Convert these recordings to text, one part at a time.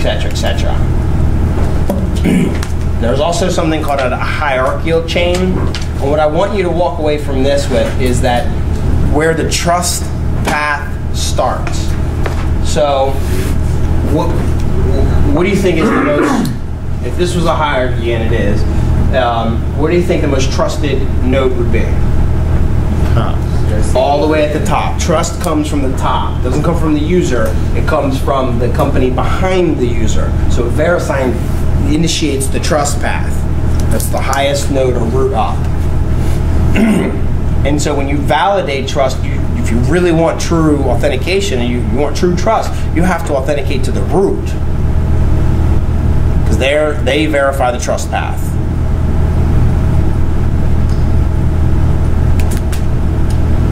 etc., etc. There's also something called a hierarchical chain. And what I want you to walk away from this with is that where the trust path starts. So, what do you think is the most, if this was a hierarchy, and it is, where do you think the most trusted node would be? All the way at the top. Trust comes from the top. It doesn't come from the user. It comes from the company behind the user. So VeriSign initiates the trust path. That's the highest node or root up. And so when you validate trust, if you really want true authentication and you want true trust, you have to authenticate to the root. Because they verify the trust path.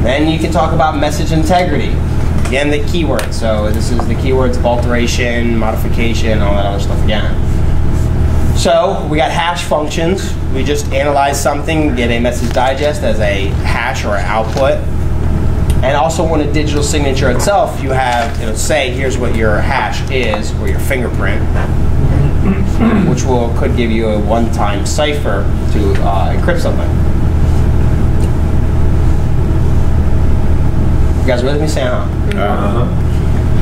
Then you can talk about message integrity. Again, the keywords. So this is the keywords of alteration, modification, all that other stuff again. So we got hash functions. We just analyze something, get a message digest as a hash or an output. And also on a digital signature itself, you have, it'll say, here's what your hash is, or your fingerprint, which could give you a one-time cipher to encrypt something. You guys with me? Say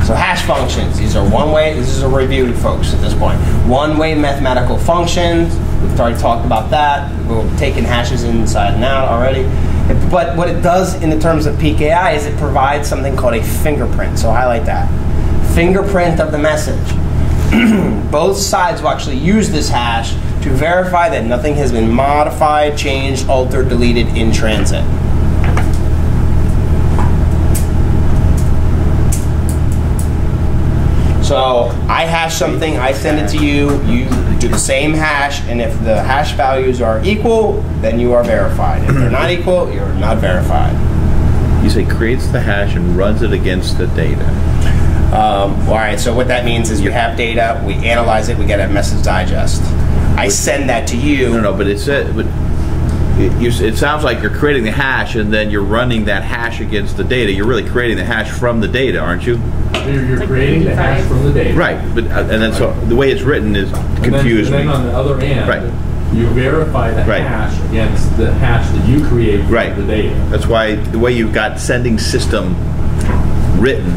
So hash functions, these are one-way, this is a review, folks, at this point. One-way mathematical functions, we've already talked about that. We've taken hashes inside and out already. But what it does in the terms of PKI is it provides something called a fingerprint. So highlight that. Fingerprint of the message. Both sides will actually use this hash to verify that nothing has been modified, changed, altered, deleted in transit. So I hash something, I send it to you, you do the same hash, and if the hash values are equal, then you are verified. If they're not equal, you're not verified. You say creates the hash and runs it against the data. All right, so what that means is we have data, we analyze it, we get a message digest. I send that to you. No, but it sounds like you're creating the hash and then you're running that hash against the data. You're really creating the hash from the data, aren't you? You're creating the hash from the data. Right, but and then so the way it's written is confused me. And then on the other end, you verify the hash against the hash that you create from the data. That's why the way you've got sending system written,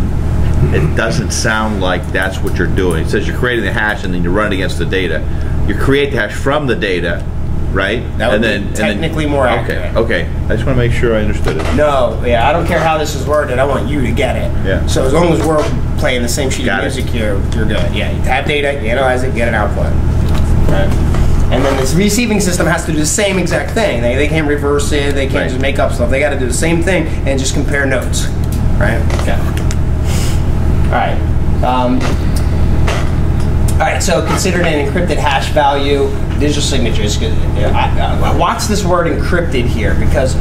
it doesn't sound like that's what you're doing. It says you're creating the hash and then you run it against the data. You create the hash from the data, right? That would be technically more accurate. Okay, I just want to make sure I understood it. No, yeah, I don't care how this is worded. I want you to get it. Yeah. So as long as we're playing the same sheet of music here, you're good. Yeah, you have data, you analyze it, get an output. Right. And then this receiving system has to do the same exact thing. They can't reverse it. They can't just make up stuff. They got to do the same thing and just compare notes. Right. Okay. All right. All right, so consider an encrypted hash value, digital signatures. Watch this word encrypted here because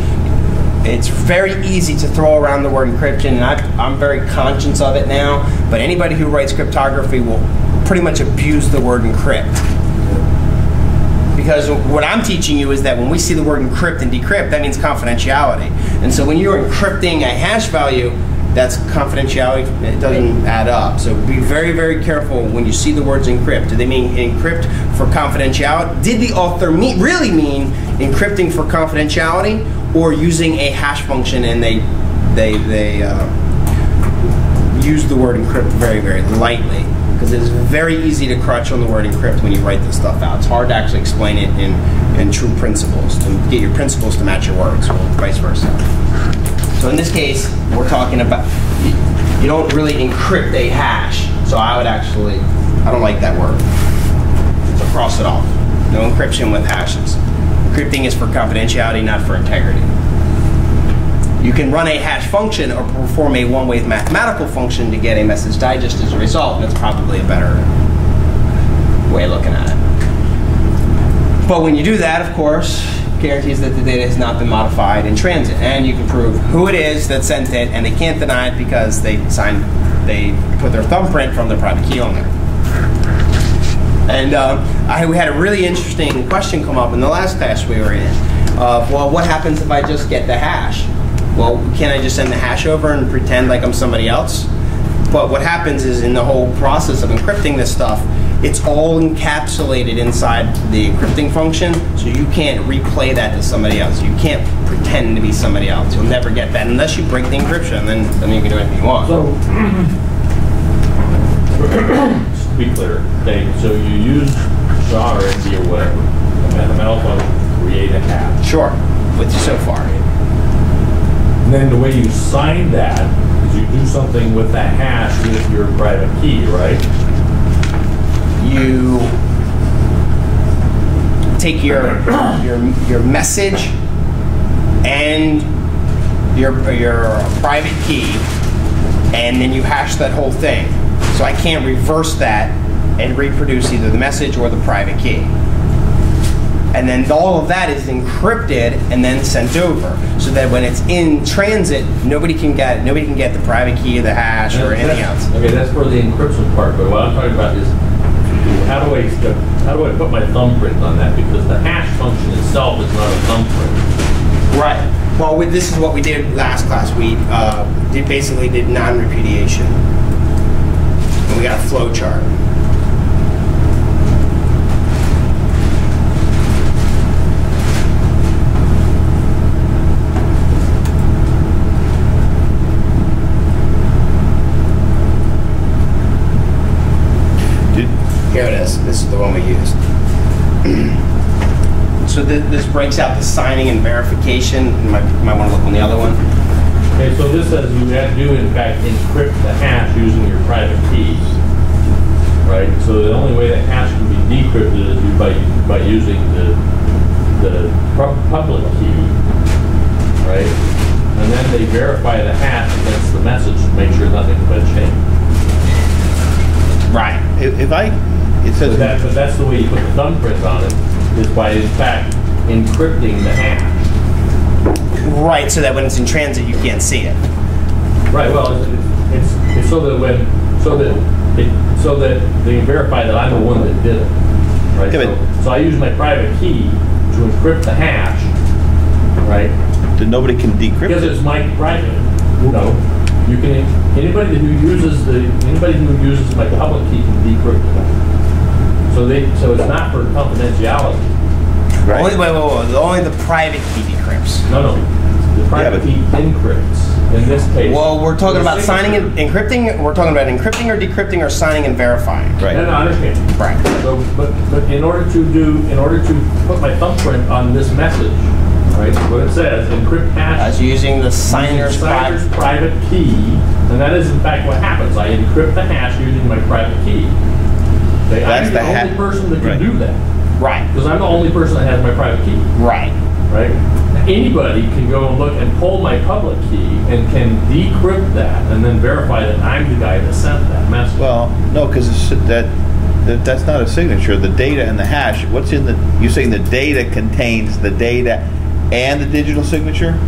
it's very easy to throw around the word encryption, and I'm very conscious of it now, but anybody who writes cryptography will pretty much abuse the word encrypt. Because what I'm teaching you is that when we see the word encrypt and decrypt, that means confidentiality. And so when you're encrypting a hash value, that's confidentiality, it doesn't add up. So be very, very careful when you see the words encrypt. Do they mean encrypt for confidentiality? Did the author really mean encrypting for confidentiality, or using a hash function and they use the word encrypt very, very lightly? Because it is very easy to crutch on the word encrypt when you write this stuff out. It's hard to actually explain it in true principles, to get your principles to match your words, or vice versa. So in this case, we're talking about, you don't really encrypt a hash. So I don't like that word. So cross it off. No encryption with hashes. Encrypting is for confidentiality, not for integrity. You can run a hash function or perform a one-way mathematical function to get a message digest as a result. That's probably a better way of looking at it. But when you do that, of course, guarantees that the data has not been modified in transit, and you can prove who it is that sent it, and they can't deny it because they put their thumbprint from their private key on there. And we had a really interesting question come up in the last class we were in. Well, what happens if I just get the hash? Well, can't I just send the hash over and pretend like I'm somebody else? But what happens is in the whole process of encrypting this stuff, it's all encapsulated inside the encrypting function, so you can't replay that to somebody else. You can't pretend to be somebody else. You'll never get that unless you break the encryption. Then you can do anything you want. So, just to be clear, okay, so you use sovereignty or whatever, a mathematical function to create a hash. Sure, with you so far. And then the way you sign that is you do something with that hash with your private key, right? You take your message and your private key, and then you hash that whole thing. So I can't reverse that and reproduce either the message or the private key. And then all of that is encrypted and then sent over, so that when it's in transit, nobody can get the private key, the hash, or anything else. Okay, that's for the encryption part. But what I'm talking about is how do I put my thumbprint on that? Because the hash function itself is not a thumbprint. Right. Well, this is what we did last class. We basically did non-repudiation, and we got a flow chart. Here it is. This is the one we used. So this breaks out the signing and verification. You might want to look on the other one. Okay, so this says you have to, in fact, encrypt the hash using your private keys, right? So the only way the hash can be decrypted is by using the public key, right? And then they verify the hash against the message to make sure nothing's been changed. Right. It says but that's the way you put the thumbprint on it, is by, in fact, encrypting the hash. Right, so that when it's in transit, you can't see it. Right. Well, it's so that they verify that I'm the one that did it. Right. So I use my private key to encrypt the hash. Right. that nobody can decrypt because it. it's my private. No. You can anybody who uses my public key can decrypt it. So it's not for confidentiality. Right. Only the private key decrypts. No. The private key encrypts. In this case. Well, we're talking about signing and encrypting. We're talking about encrypting or decrypting or signing and verifying. Right. No, I understand. Right. So, but in order to put my thumbprint on this message, right? What it says, encrypt hash. As using the signer's private key, and that is in fact what happens. I encrypt the hash using my private key. Okay, I'm the only person that can do that. Right. Because I'm the only person that has my private key. Right. Right. Anybody can go and look and pull my public key and can decrypt that and then verify that I'm the guy that sent that message. Well, no, because that's not a signature. The data and the hash. What's in the? You're saying the data contains the data and the digital signature?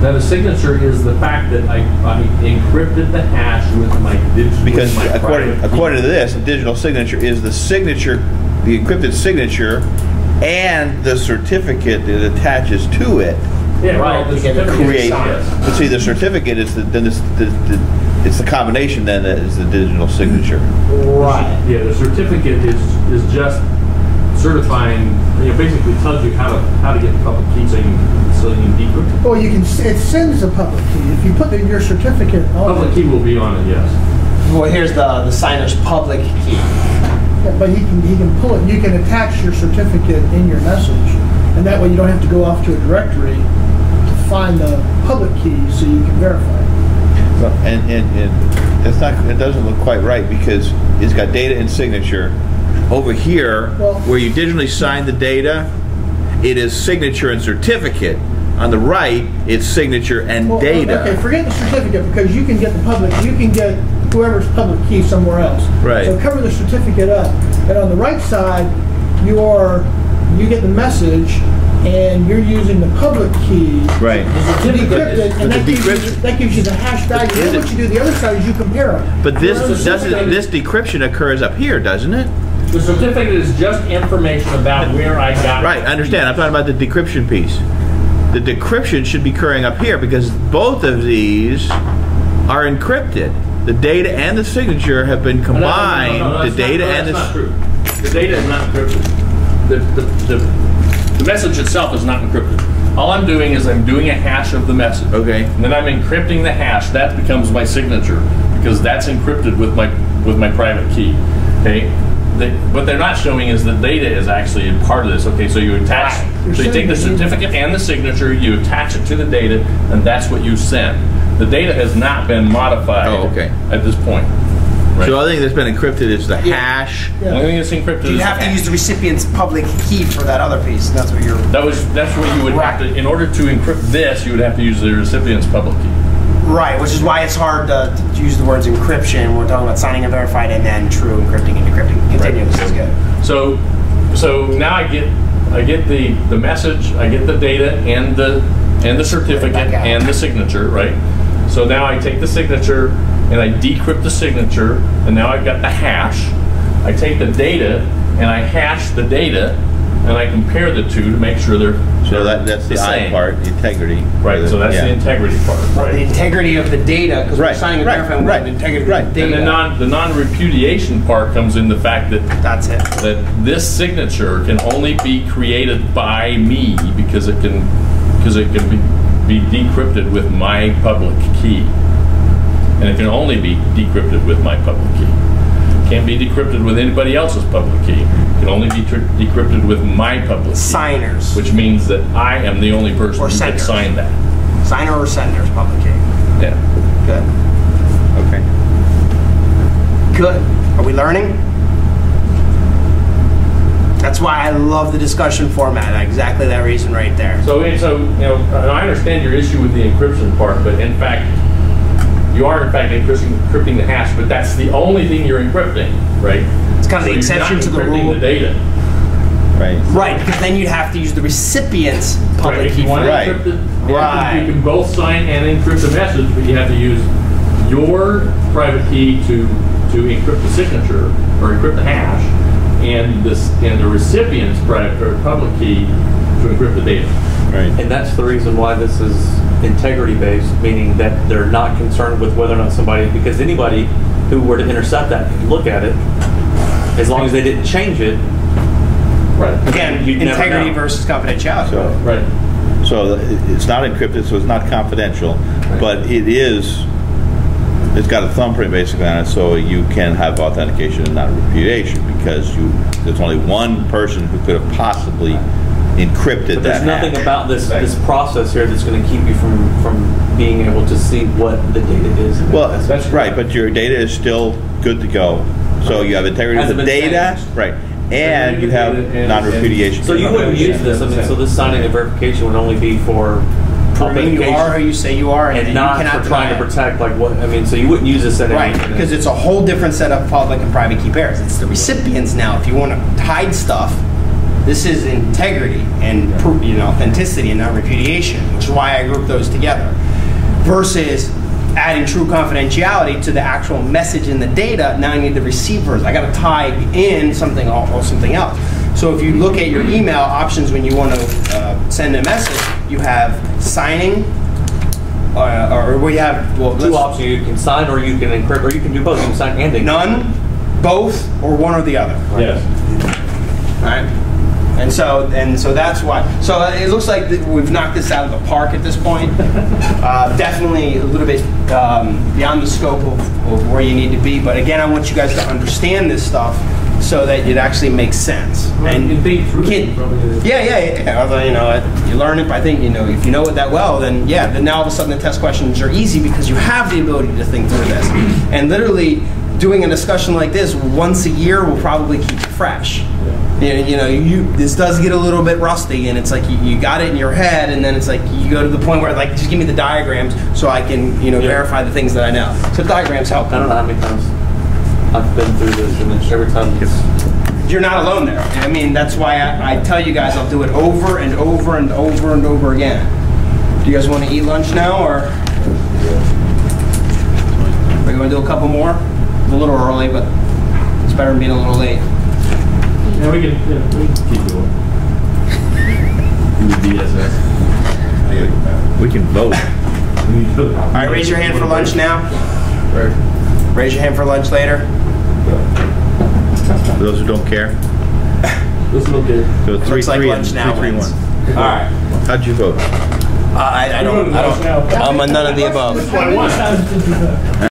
Now the signature is the fact that I encrypted the hash with my digital. Because according to this, the digital signature is the signature, the encrypted signature, and the certificate that attaches to it. Yeah, right. The certificate create. But see, the certificate is it's the combination then that is the digital signature. Right. Yeah, the certificate is just certifying. Basically tells you how to get the public key so you can decrypt it. Well, it sends a public key. If you put your certificate on public key will be on it, yes. Well, here's the signer's public key. Yeah, but he can pull it. You can attach your certificate in your message, and that way you don't have to go off to a directory to find the public key so you can verify it. Well, and it's not. It doesn't look quite right because it's got data and signature. Over here, where you digitally sign the data, it is signature and certificate. On the right, it's signature and data. Okay, forget the certificate because you can get the public. You can get whoever's public key somewhere else. Right. So cover the certificate up, and on the right side, you get the message, and you're using the public key. Right. To decrypt it, and that gives you the hash value. Then what you do the other side is you compare them. But this decryption occurs up here, doesn't it? The certificate is just information about where I got it. Right, I understand. I'm talking about the decryption piece. The decryption should be occurring up here because both of these are encrypted. the data and the signature have been combined. No, the data that's and not true. The data is not encrypted. The message itself is not encrypted. All I'm doing is I'm doing a hash of the message. Okay. And then I'm encrypting the hash. That becomes my signature because that's encrypted with my private key. Okay. What they're not showing is the data is actually a part of this. Okay, so you attach, so you take the certificate and the signature, you attach it to the data, and that's what you send. The data has not been modified at this point. Right. So the only thing that's been encrypted is the hash. The only thing that's encrypted You is have to use the recipient's public key for that other piece. That's what you're... That's what you would have to, in order to encrypt this, you would have to use the recipient's public key. Right, which is why it's hard to use the words encryption. We're talking about signing and verified and then true encrypting and decrypting. Continue, this is good. So now I get the message, I get the data and the certificate and the signature, right? So now I take the signature and I decrypt the signature, and now I've got the hash. I take the data and I hash the data, and I compare the two to make sure they're that's the I part, the integrity. Right. So that's the integrity part. Right. The integrity of the data, because we're signing and verifying the integrity of the data. And the non-repudiation part comes in the fact that that this signature can only be created by me because it can be decrypted with my public key, and it can only be decrypted with my public key. Can't be decrypted with anybody else's public key. It can only be decrypted with my public key. Signers. Which means that I am the only person who can sign that. Signer or sender's public key. Yeah. Good. Okay. Good. Are we learning? That's why I love the discussion format. Exactly that reason right there. So you know, I understand your issue with the encryption part, but in fact, you are in fact encrypting the hash, but that's the only thing you're encrypting, right? It's kind of the exception to the rule. The data. Right. Right, because then you'd have to use the recipient's public key. Right. You can both sign and encrypt the message, but you have to use your private key to encrypt the signature or encrypt the hash, and the recipient's private or public key to encrypt the data. Right. And that's the reason why this is integrity-based, meaning that they're not concerned with whether or not because anybody who were to intercept that can look at it, as long as they didn't change it. Right. Again, integrity versus confidentiality. So it's not encrypted, so it's not confidential, but it's got a thumbprint basically on it, so you can have authentication and not repudiation, because there's only one person who could have possibly encrypted but that. There's nothing about this process here that's going to keep you from being able to see what the data is. Well, that's right, but your data is still good to go. So you have integrity of the data, right, and you have non-repudiation. So you wouldn't use this. I mean, so this signing and verification would only be for proving you are who you say you are, and not for trying to protect so you wouldn't use this at right, because it's a whole different set of public and private key pairs. It's the recipients now. If you want to hide stuff, this is integrity and authenticity and non-repudiation, which is why I group those together. Versus adding true confidentiality to the actual message in the data. Now I need the receivers. I got to tie in something or something else. So if you look at your email options when you want to send a message, you have signing, or we have two options. You can sign, or you can encrypt, or you can do both. You can sign and encrypt. None, both, or one or the other. Right? Yes. All right. And so that's why. So it looks like we've knocked this out of the park at this point. Definitely a little bit beyond the scope of where you need to be. But again, I want you guys to understand this stuff so that it actually makes sense. Well, and you think through it. Yeah. Although you learn it, but I think if you know it that well, then then now all of a sudden the test questions are easy because you have the ability to think through this. And literally doing a discussion like this once a year will probably keep it fresh. This does get a little bit rusty, and it's like you got it in your head, and then it's like you go to the point where just give me the diagrams so I can verify the things that I know. So diagrams help. I don't know how many times I've been through this, and every time you're not alone there. I mean, that's why I tell you guys I'll do it over and over and over and over again. Do you guys want to eat lunch now, or are you going to do a couple more? It's a little early, but it's better than being a little late. Yeah, we can keep going. Do the DSS. We can vote. All right, raise your hand for lunch now. Right. Raise your hand for lunch later. For those who don't care. This is okay. So Looks like 3-3 lunch and now 3-3-1. wins. All right. How'd you vote? I don't. I'm a none of the above. That's what I want.